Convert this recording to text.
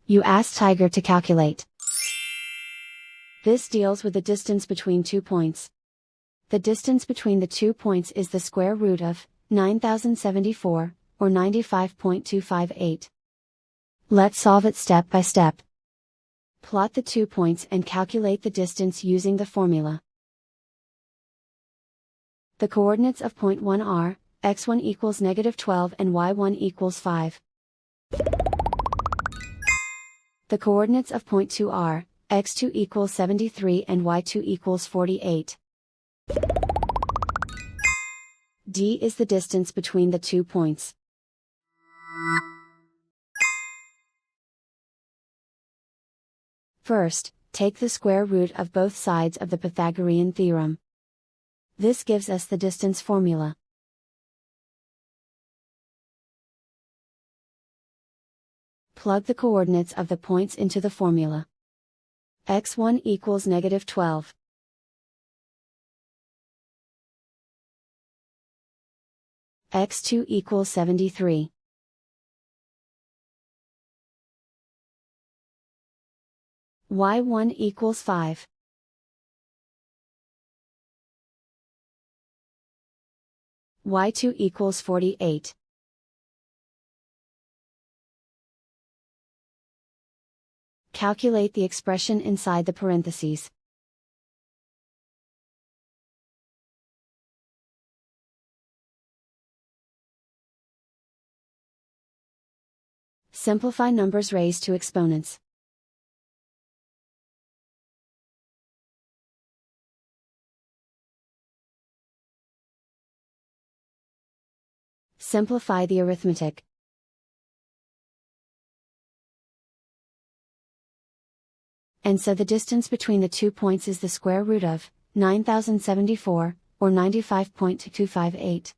You ask Tiger to calculate. This deals with the distance between 2 points. The distance between the 2 points is the square root of 9074, or 95.258. Let's solve it step by step. Plot the 2 points and calculate the distance using the formula. The coordinates of point 1 are, x1 equals -12 and y1 equals 5. The coordinates of point 2 are, x2 equals 73 and y2 equals 48. D is the distance between the 2 points. First, take the square root of both sides of the Pythagorean theorem. This gives us the distance formula. Plug the coordinates of the points into the formula. x1 equals -12. x2 equals 73. y1 equals 5. y2 equals 48. Calculate the expression inside the parentheses. Simplify numbers raised to exponents. Simplify the arithmetic. And so the distance between the 2 points is the square root of 9074, or 95.258.